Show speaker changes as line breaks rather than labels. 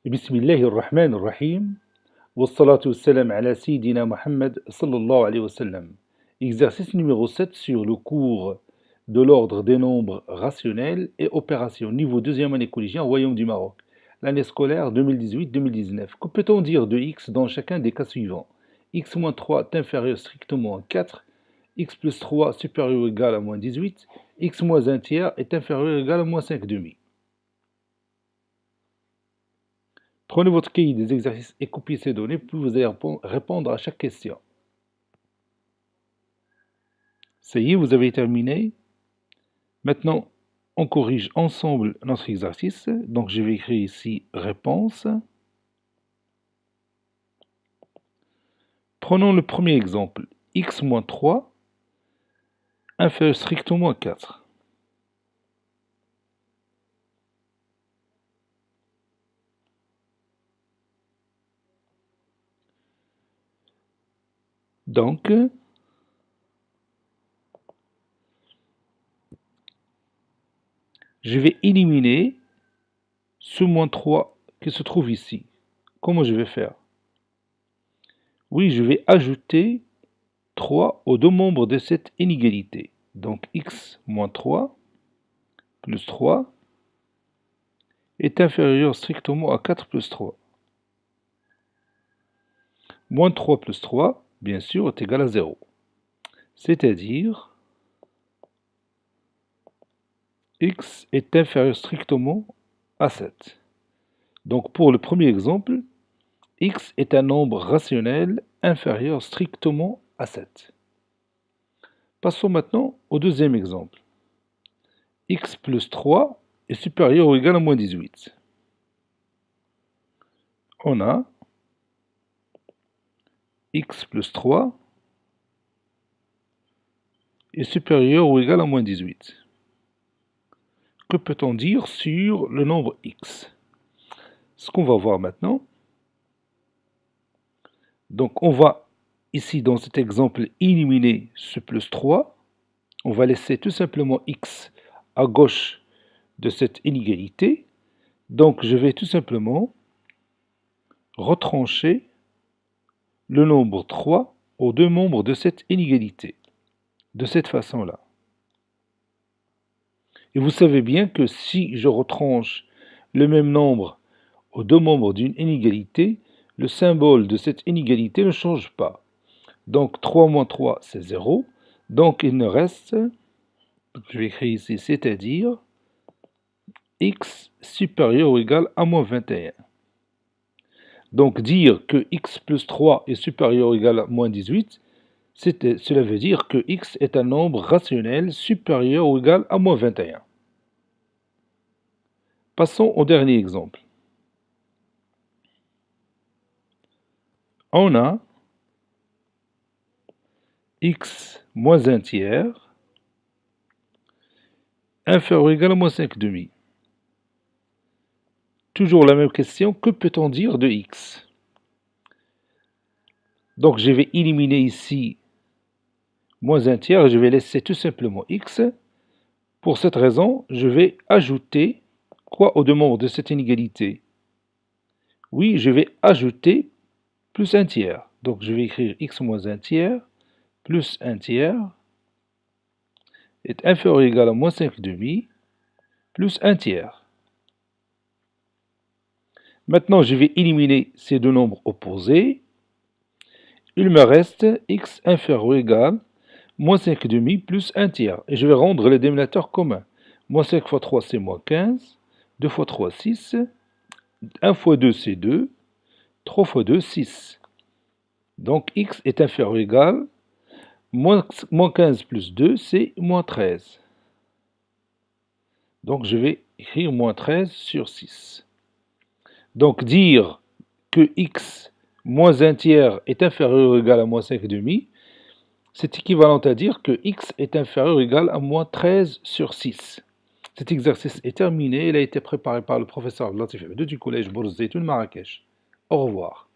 بسم الله الرحمن الرحيم والصلاة والسلام على Sayyidina Muhammad sallallahu alayhi wa sallam. Exercice numéro 7 sur le cours de l'ordre des nombres rationnels et opérations, niveau deuxième année collégienne, Royaume du Maroc, l'année scolaire 2018-2019. Que peut-on dire de x dans chacun des cas suivants? X moins 3 est inférieur strictement à 4, x plus 3 supérieur ou égal à moins 18, x moins 1 tiers est inférieur ou égal à moins 5 demi. Prenez votre cahier des exercices et copiez ces données, puis vous allez répondre à chaque question. Ça y est, vous avez terminé. Maintenant, on corrige ensemble notre exercice. Donc, je vais écrire ici réponse. Prenons le premier exemple. X moins 3 inférieur strictement à 4. Donc, je vais éliminer ce moins 3 qui se trouve ici. Comment je vais faire? Oui, je vais ajouter 3 aux deux membres de cette inégalité. Donc, x moins 3 plus 3 est inférieur strictement à 4 plus 3. Moins 3 plus 3, bien sûr, est égal à 0. C'est-à-dire, x est inférieur strictement à 7. Donc, pour le premier exemple, x est un nombre rationnel inférieur strictement à 7. Passons maintenant au deuxième exemple. X plus 3 est supérieur ou égal à moins 18. On a x plus 3 est supérieur ou égal à moins 18. Que peut-on dire sur le nombre x? Ce qu'on va voir maintenant, donc on va ici dans cet exemple éliminer ce plus 3, on va laisser tout simplement x à gauche de cette inégalité, donc je vais tout simplement retrancher le nombre 3 aux deux membres de cette inégalité, de cette façon-là. Et vous savez bien que si je retranche le même nombre aux deux membres d'une inégalité, le symbole de cette inégalité ne change pas. Donc 3 moins 3, c'est 0. Donc il ne reste, je vais écrire ici, c'est-à-dire x supérieur ou égal à moins 21. Donc dire que x plus 3 est supérieur ou égal à moins 18, cela veut dire que x est un nombre rationnel supérieur ou égal à moins 21. Passons au dernier exemple. On a x moins 1 tiers inférieur ou égal à moins 5 demi. Toujours la même question, que peut-on dire de x? Donc je vais éliminer ici moins 1 tiers et je vais laisser tout simplement x. Pour cette raison, je vais ajouter quoi aux deux membres de cette inégalité? Oui, je vais ajouter plus 1 tiers. Donc je vais écrire x moins 1 tiers plus 1 tiers est inférieur ou égal à moins 5 demi plus 1 tiers. Maintenant, je vais éliminer ces deux nombres opposés. Il me reste x inférieur ou égal à moins 5 demi plus 1 tiers. Et je vais rendre les dénominateurs communs. Moins 5 fois 3, c'est moins 15. 2 fois 3, 6. 1 fois 2, c'est 2. 3 fois 2, 6. Donc x est inférieur ou égal à moins 15 plus 2, c'est moins 13. Donc je vais écrire moins 13 sur 6. Donc dire que x moins 1 tiers est inférieur ou égal à moins 5 demi, c'est équivalent à dire que x est inférieur ou égal à moins 13 sur 6. Cet exercice est terminé. Il a été préparé par le professeur Latif Abdou du collège Bourz Zeytoun Marrakech. Au revoir.